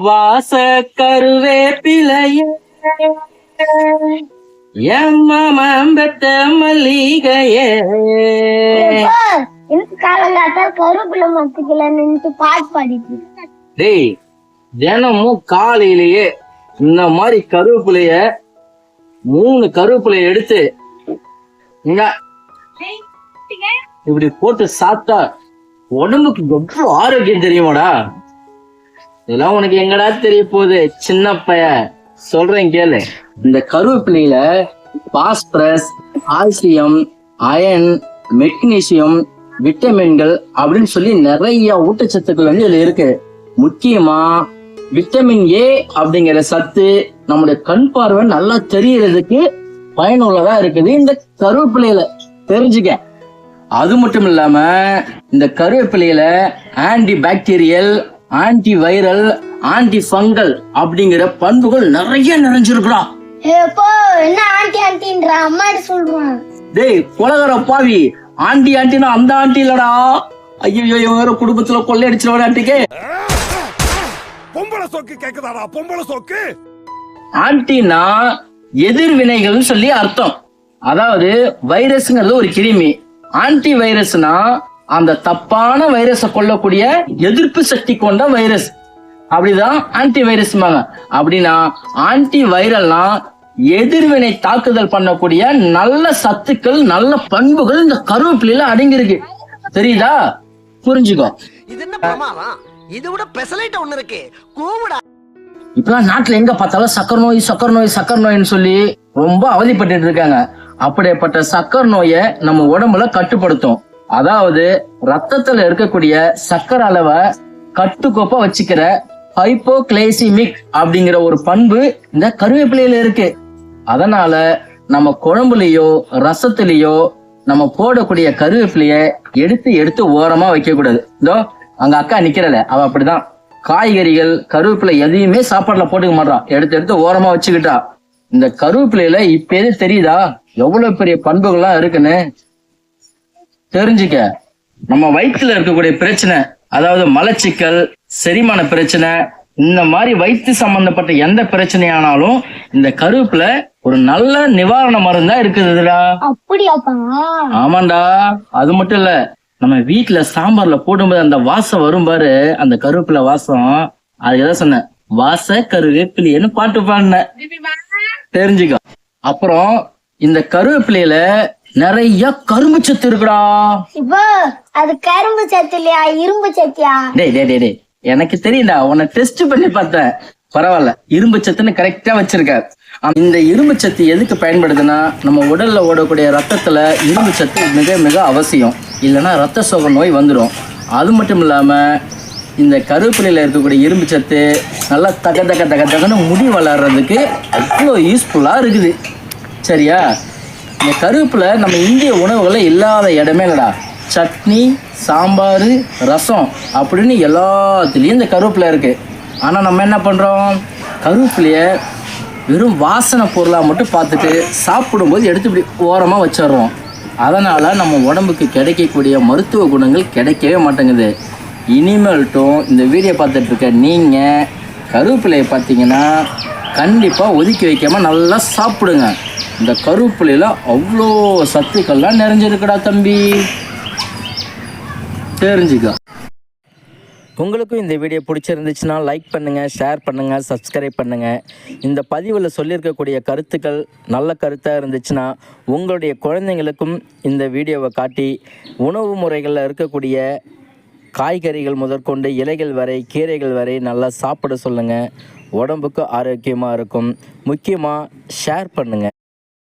வாச கருவேப்பிலையே எம்மம்பெத்த மல்லிகையே. எனக்கு காலங்காத்தால் கருவேப்பிலை மரத்துக்குள்ள நின்று பாட்டு பாடிட்டு. டேய், தினமும் காலையிலேயே இந்த மாதிரி கருவேப்பிலைய 3 கருவேப்பிலைய எடுத்து இப்படி போட்டு சாப்பிட்டா உடம்புக்கு எவ்வளவு ஆரோக்கியம் தெரியுமாடா. இதெல்லாம் உனக்கு எங்கடா தெரிய போகுது சின்ன பைய, சொல்றேன் கேளு. இந்த கருவேப்பிலையில பாஸ்பரஸ், கால்சியம், அயன், மெக்னீசியம், விட்டமின்கள் அப்படின்னு சொல்லி நிறைய ஊட்டச்சத்துக்கள் வந்து இதுல இருக்கு. முக்கியமா விட்டமின் ஏ அப்படிங்கிற சத்து நம்முடைய கண் பார்வை நல்லா தெரியறதுக்கு பயனுள்ளதா இருக்குது இந்த கருவேப்பிலையில, தெரிஞ்சுக்க. அது மட்டும் இல்லாம இந்த கருவேப்பிலையில antibacterial, antiviral, antifungal அப்படிங்கிற பண்புகள் நிறைய நிறைஞ்சிருக்குடா. என்ன ஆண்டி ஆண்டின்ற அம்மா சொல்றான். டேய் கொலகார பாவி, ஆண்டி ஆண்டினா அந்த ஆண்டி இல்லடா. ஐயோ, வேற குடும்பத்துல கொள்ளையடிச்சிருவாரு ஆண்டிக்கு. பொம்பளை சோக்கு கேக்குதாடா, பொம்பளை சோக்கு. ஆன்டினா எதிர்வினைகள் சொல்லி அர்த்தம். அதாவது வைரஸ்ங்கிறது ஒரு கிருமி, ஆன்டி வைரஸ்னா அந்த தப்பான வைரஸை கொல்லக்கூடிய எதிர்ப்பு சக்தி கொண்ட வைரஸ், அப்படிதான் ஆன்டி வைரஸ். அப்படின்னா ஆன்டி வைரல்னா எதிர்வினை தாக்குதல் பண்ணக்கூடிய நல்ல சத்துக்கள், நல்ல பண்புகள் இந்த கருவேப்பிலையில அடங்கியிருக்கு. தெரியுதா? புரிஞ்சுக்கோ. இது என்ன பிரமாதம்? இது விட பெசலைட் ஒண்ணு இருக்கு, கூவுடா. இப்பெல்லாம் நாட்டுல எங்க பார்த்தாலும் சக்கரை நோய்னு சொல்லி ரொம்ப அவதிப்பட்டு இருக்காங்க. அப்படிப்பட்ட சக்கரை நோயை நம்ம உடம்புல கட்டுப்படுத்தும். அதாவது ரத்தத்துல இருக்கக்கூடிய சக்கரை அளவை கட்டுக்கோப்பா வச்சுக்கிற ஹைப்போகிளைசிமிக் அப்படிங்கிற ஒரு பண்பு இந்த கருவேப்பிலையில இருக்கு. அதனால நம்ம குழம்புலயோ ரசத்திலேயோ நம்ம போடக்கூடிய கருவேப்பிலைய எடுத்து ஓரமா வைக்க கூடாது. இதோ அங்க அக்கா நிக்கிறல, அவ அப்படிதான் காய்கறிகள் கருவேப்பிலை எதையுமே சாப்பாடுல போட்டுக்க மாட்டான், எடுத்து ஓரமா வச்சுக்கிட்டா. இந்த கருவேப்பிலையில இப்ப எது தெரியுதா எவ்வளவு பெரிய பண்புகள்லாம் இருக்குன்னு தெரிஞ்சுக்க. நம்ம வயிற்றுல இருக்கக்கூடிய பிரச்சனை, அதாவது மலச்சிக்கல், செரிமான பிரச்சனை, இந்த மாதிரி வயிற்று சம்பந்தப்பட்ட எந்த பிரச்சனையானாலும் இந்த கருவேப்பிலை ஒரு நல்ல நிவாரண மருந்தா இருக்குதுடா. அப்படியாப்பா? ஆமாண்டா. அது மட்டும் இல்ல, நம்ம வீட்டுல சாம்பார்ல போடும்போது அந்த வாசம் வரும் பாரு, அந்த கருவேப்பிலை வாசம், அதுதான் சொன்ன வாச கருவேப்பிலைன்னு பாட்டு பாடின, தெரிஞ்சுக்க. அப்புறம் இந்த கருவேப்பிலையில நிறைய கரும்பு சத்து இருக்குடா. இப்போ அது கரும்பு சத்து இல்லையா, இரும்பு சத்தியா? டேய் எனக்கு தெரியும்டா, உன்னை டெஸ்ட் பண்ணி பார்த்தேன். பரவாயில்ல, இரும்பு சத்துன்னு கரெக்டா வச்சிருக்க. இந்த இரும்பு சத்து எதுக்கு பயன்படுதுன்னா, நம்ம உடல்ல ஓடக்கூடிய ரத்தத்துல இரும்பு சத்து மிக மிக அவசியம். இல்லைன்னா ரத்த சோகை நோய் வந்துடும். அது மட்டும் இல்லாம இந்த கருவேப்பிலையில இருக்கக்கூடிய இரும்பு சத்து நல்லா தகன்னு முடி வளர்றதுக்கு அவ்வளோ யூஸ்ஃபுல்லா இருக்குது. சரியா? இந்த கருவேப்பிலை நம்ம இந்திய உணவுகளை இல்லாத இடமே இல்லடா. சட்னி, சாம்பார், ரசம் அப்படின்னு எல்லாத்துலேயும் இந்த கருவேப்பிலை இருக்கு. ஆனால் நம்ம என்ன பண்ணுறோம், கருவேப்பிலையை வெறும் வாசனை பொருளாக மட்டும் பார்த்துட்டு சாப்பிடும்போது எடுத்து இப்படி ஓரமாக வச்சிடுறோம். அதனால் நம்ம உடம்புக்கு கிடைக்கக்கூடிய மருத்துவ குணங்கள் கிடைக்கவே மாட்டேங்குது. இனிமேல்ட்டும் இந்த வீடியோ பார்த்துட்டு இருக்க நீங்கள் கருவேப்பிலையை பார்த்தீங்கன்னா கண்டிப்பாக ஒதுக்கி வைக்காமல் நல்லா சாப்பிடுங்க. இந்த கருவேப்பிலையில அவ்வளோ சத்துக்கள்லாம் நிறைஞ்சிருக்குடா தம்பி, தெரிஞ்சுக்க. உங்களுக்கும் இந்த வீடியோ பிடிச்சிருந்துச்சுன்னா லைக் பண்ணுங்கள், ஷேர் பண்ணுங்கள், சப்ஸ்கிரைப் பண்ணுங்கள். இந்த பதிவில் சொல்லியிருக்கக்கூடிய கருத்துக்கள் நல்ல கருத்தாக இருந்துச்சுன்னா உங்களுடைய குழந்தைங்களுக்கும் இந்த வீடியோவை காட்டி உணவு முறைகளில் இருக்கக்கூடிய காய்கறிகள் முதற்கொண்டு இலைகள் வரை, கீரைகள் வரை நல்லா சாப்பிட சொல்லுங்கள். உடம்புக்கு ஆரோக்கியமாக இருக்கும். முக்கியமாக ஷேர் பண்ணுங்கள்.